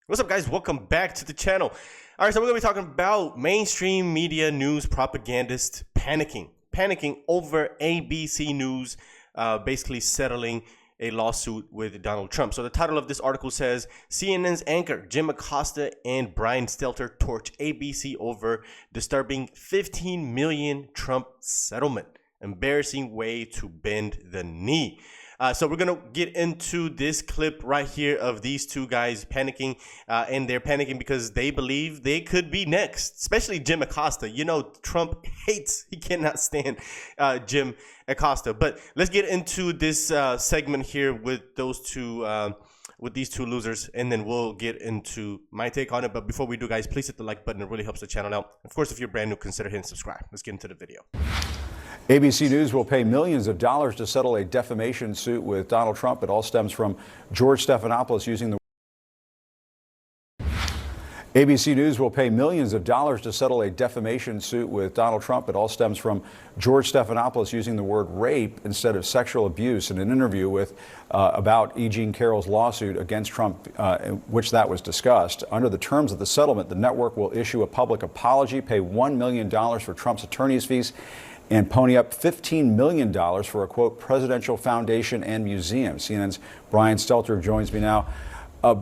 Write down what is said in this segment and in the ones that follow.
What's up, guys? Welcome back to the channel. All right, so we're going to be talking about mainstream media news propagandists panicking over ABC News, basically settling a lawsuit with Donald Trump. So the title of this article says, CNN's anchor Jim Acosta and Brian Stelter torch ABC over disturbing $15 million Trump settlement. Embarrassing way to bend the knee. So we're going to get into this clip right here of these two guys panicking, and they're panicking because they believe they could be next, especially Jim Acosta. You know, Trump he cannot stand Jim Acosta. But let's get into this segment here with those two, with these two losers, and then we'll get into my take on it. But before we do, guys, please hit the like button. It really helps the channel out. Of course, if you're brand new, consider hitting subscribe. Let's get into the video. ABC News will pay millions of dollars to settle a defamation suit with Donald Trump. It all stems from George Stephanopoulos using the ABC News will pay millions of dollars to settle a defamation suit with Donald Trump. It all stems from George Stephanopoulos using the word rape instead of sexual abuse in an interview with about E. Jean Carroll's lawsuit against Trump, in which that was discussed. Under the terms of the settlement, the network will issue a public apology, pay $1 million for Trump's attorney's fees, and pony up $15 million for a, quote, presidential foundation and museum. CNN's Brian Stelter joins me now.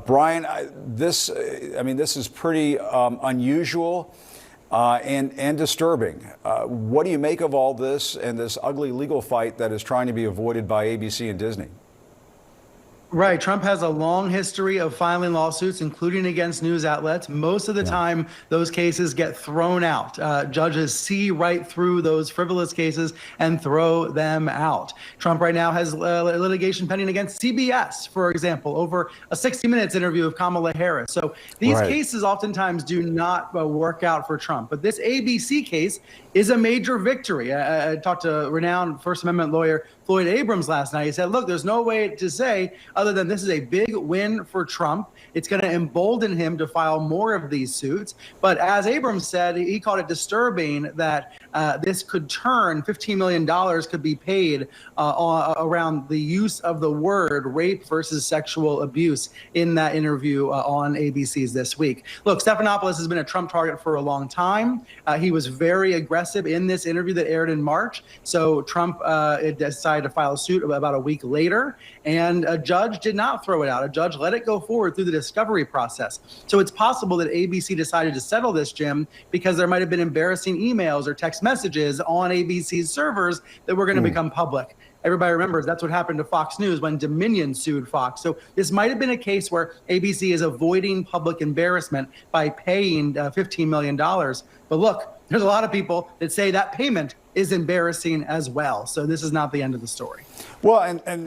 Brian, this is pretty unusual and disturbing. What do you make of all this and this ugly legal fight that is trying to be avoided by ABC and Disney? Right. Trump has a long history of filing lawsuits, including against news outlets. Most of the time, those cases get thrown out. Judges see right through those frivolous cases and throw them out. Trump right now has litigation pending against CBS, for example, over a 60 Minutes interview of Kamala Harris. So these cases oftentimes do not work out for Trump. But this ABC case is a major victory. I talked to renowned First Amendment lawyer Floyd Abrams last night. He said, look, there's no way to say other than this is a big win for Trump. It's going to embolden him to file more of these suits. But as Abrams said, he called it disturbing that this could turn $15 million could be paid around the use of the word rape versus sexual abuse in that interview on ABC's This Week. Look, Stephanopoulos has been a Trump target for a long time. He was very aggressive in this interview that aired in March. So Trump decided to file a suit about a week later, and a judge did not throw it out. A judge let it go forward through the discovery process. So it's possible that ABC decided to settle this, Jim, because there might have been embarrassing emails or text messages on ABC's servers that were going to become public. Everybody remembers that's what happened to Fox News when Dominion sued Fox. So this might have been a case where ABC is avoiding public embarrassment by paying $15 million. But look, there's a lot of people that say that payment is embarrassing as well. So this is not the end of the story. Well, and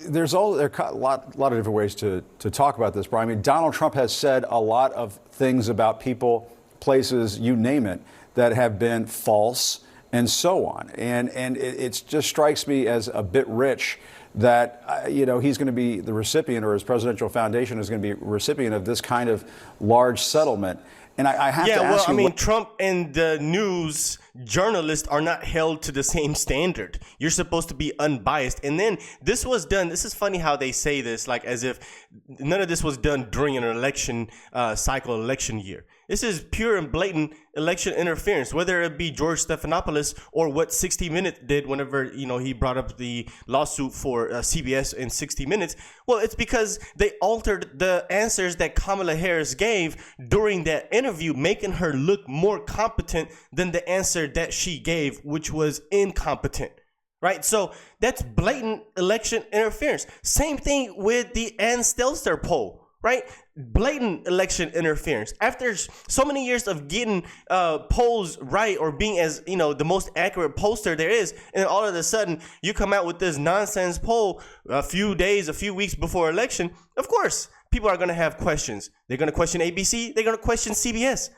there are a lot of different ways to talk about this, Brian. I mean, Donald Trump has said a lot of things about people, places, you name it, that have been false and so on. And it just strikes me as a bit rich that, he's going to be the recipient, or his presidential foundation is going to be a recipient of this kind of large settlement. And I have to ask you, Trump and the news journalists are not held to the same standard. You're supposed to be unbiased. And then this was done. This is funny how they say this, like as if none of this was done during an election cycle, election year. This is pure and blatant election interference, whether it be George Stephanopoulos or what 60 Minutes did whenever, he brought up the lawsuit for CBS in 60 Minutes. Well, it's because they altered the answers that Kamala Harris gave during that interview, making her look more competent than the answer that she gave, which was incompetent. Right? So that's blatant election interference. Same thing with the Ann Stelter poll. Right? Blatant election interference. After so many years of getting polls right, or being as, the most accurate pollster there is, and all of a sudden you come out with this nonsense poll a few weeks before election, of course, people are going to have questions. They're going to question ABC. They're going to question CBS.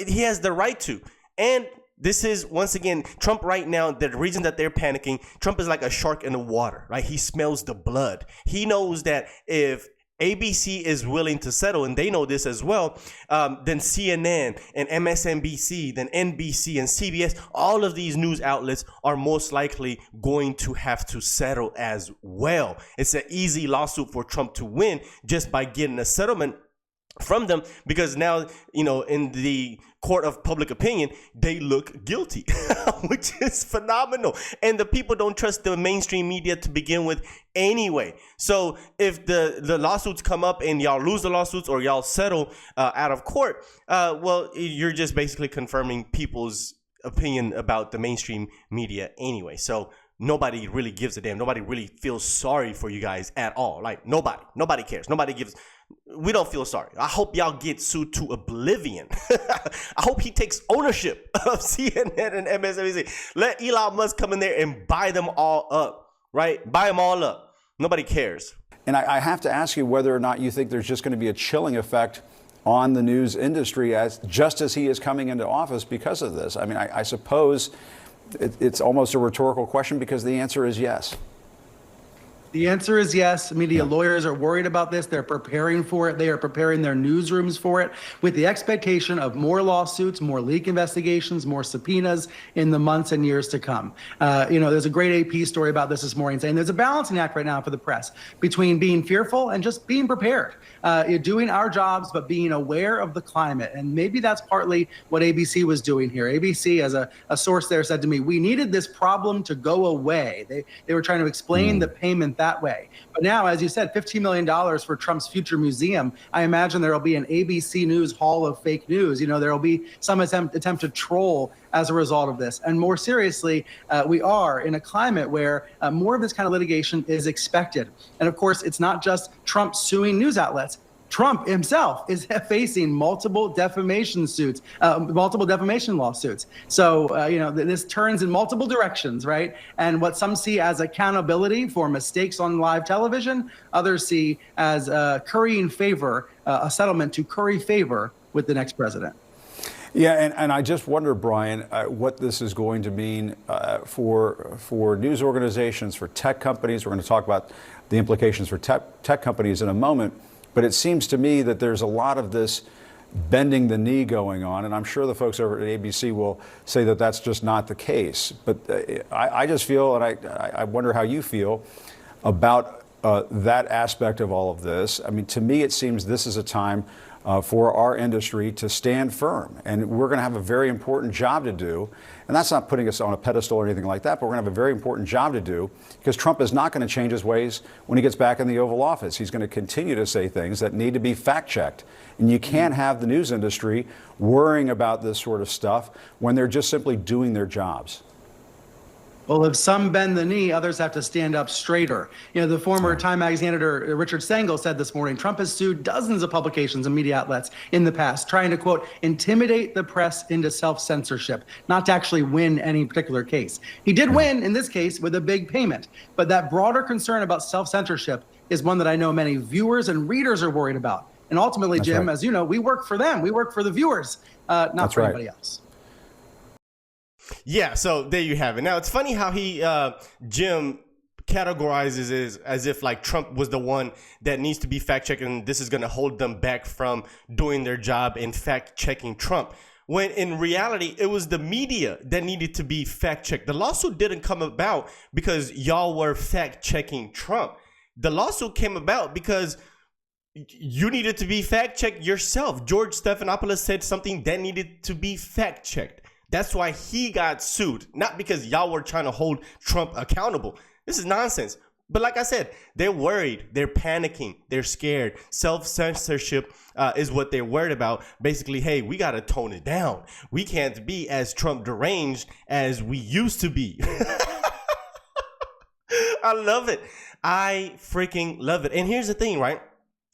He has the right to. And this is, once again, Trump right now, the reason that they're panicking, Trump is like a shark in the water, right? He smells the blood. He knows that if ABC is willing to settle, and they know this as well, then CNN and MSNBC, then NBC and CBS, all of these news outlets are most likely going to have to settle as well. It's an easy lawsuit for Trump to win just by getting a settlement. from them, because now, in the court of public opinion, they look guilty, which is phenomenal. And the people don't trust the mainstream media to begin with anyway. So if the lawsuits come up and y'all lose the lawsuits or y'all settle out of court, well, you're just basically confirming people's opinion about the mainstream media anyway. So nobody really gives a damn. Nobody really feels sorry for you guys at all. Like, nobody cares. We don't feel sorry. I hope y'all get sued to oblivion. I hope he takes ownership of CNN and MSNBC. Let Elon Musk come in there and buy them all up, right? Buy them all up. Nobody cares. And I have to ask you whether or not you think there's just going to be a chilling effect on the news industry just as he is coming into office because of this. I mean, I suppose it's almost a rhetorical question because the answer is yes. The answer is yes. Media lawyers are worried about this. They're preparing for it. They are preparing their newsrooms for it with the expectation of more lawsuits, more leak investigations, more subpoenas in the months and years to come. There's a great AP story about this morning saying there's a balancing act right now for the press between being fearful and just being prepared. Doing our jobs, but being aware of the climate. And maybe that's partly what ABC was doing here. ABC, as a source there, said to me, we needed this problem to go away. They were trying to explain the payment that way. But now, as you said, $15 million for Trump's future museum. I imagine there will be an ABC News Hall of fake news. There will be some attempt to troll as a result of this. And more seriously, we are in a climate where more of this kind of litigation is expected. And of course, it's not just Trump suing news outlets. Trump himself is facing multiple defamation lawsuits. So, this turns in multiple directions, right? And what some see as accountability for mistakes on live television, others see as currying favor, a settlement to curry favor with the next president. Yeah, and I just wonder, Brian, what this is going to mean for news organizations, for tech companies. We're going to talk about the implications for tech companies in a moment. But it seems to me that there's a lot of this bending the knee going on, and I'm sure the folks over at ABC will say that that's just not the case. But I just feel, and I wonder how you feel about that aspect of all of this. I mean, to me, it seems this is a time for our industry to stand firm, and we're going to have a very important job to do. And that's not putting us on a pedestal or anything like that, but we're going to have a very important job to do because Trump is not going to change his ways when he gets back in the Oval Office. He's going to continue to say things that need to be fact-checked. And you can't have the news industry worrying about this sort of stuff when they're just simply doing their jobs. Well, if some bend the knee, others have to stand up straighter. The former Time magazine editor Richard Stengel said this morning, Trump has sued dozens of publications and media outlets in the past, trying to, quote, intimidate the press into self-censorship, not to actually win any particular case. He did win in this case with a big payment, but that broader concern about self-censorship is one that I know many viewers and readers are worried about. And ultimately, Jim, as you know, we work for them. We work for the viewers, not for anybody else. Yeah, so there you have it. Now, it's funny how Jim categorizes it as if like Trump was the one that needs to be fact-checked and this is going to hold them back from doing their job and fact-checking Trump. When in reality, it was the media that needed to be fact-checked. The lawsuit didn't come about because y'all were fact-checking Trump. The lawsuit came about because you needed to be fact-checked yourself. George Stephanopoulos said something that needed to be fact-checked. That's why he got sued, not because y'all were trying to hold Trump accountable. This is nonsense. But like I said, they're worried. They're panicking. They're scared. Self-censorship is what they're worried about. Basically, hey, we got to tone it down. We can't be as Trump deranged as we used to be. I love it. I freaking love it. And here's the thing, right?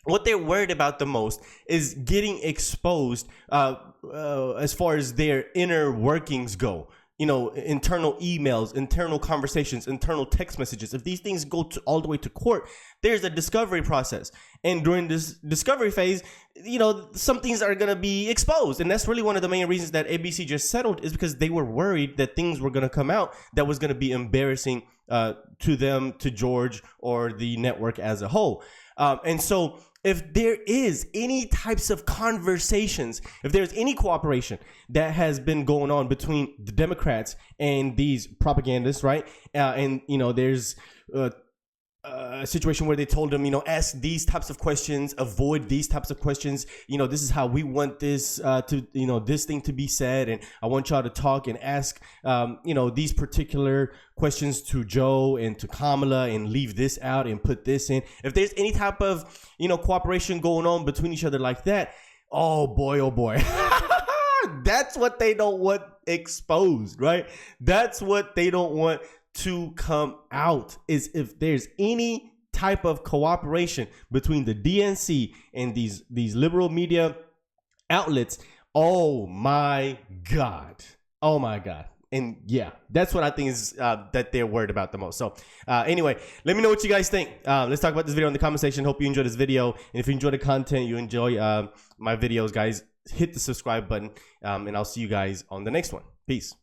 What they're worried about the most is getting exposed as far as their inner workings go. Internal emails, internal conversations, internal text messages. If these things go all the way to court, there's a discovery process. And during this discovery phase, some things are going to be exposed. And that's really one of the main reasons that ABC just settled is because they were worried that things were going to come out that was going to be embarrassing to them, to George, or the network as a whole. And so if there is any types of conversations, if there's any cooperation that has been going on between the Democrats and these propagandists, right? And, there's a situation where they told him, ask these types of questions, avoid these types of questions. This is how we want this this thing to be said, and I want y'all to talk and ask these particular questions to Joe and to Kamala, and leave this out and put this in. If there's any type of cooperation going on between each other like that, oh boy. That's what they don't want exposed, right? That's what they don't want to come out, is if there's any type of cooperation between the DNC and these liberal media outlets. Oh my God. And yeah, that's what I think is that they're worried about the most. So anyway, let me know what you guys think. Let's talk about this video in the comment section. Hope you enjoyed this video. And if you enjoy the content, you enjoy my videos, guys, hit the subscribe button. And I'll see you guys on the next one. Peace.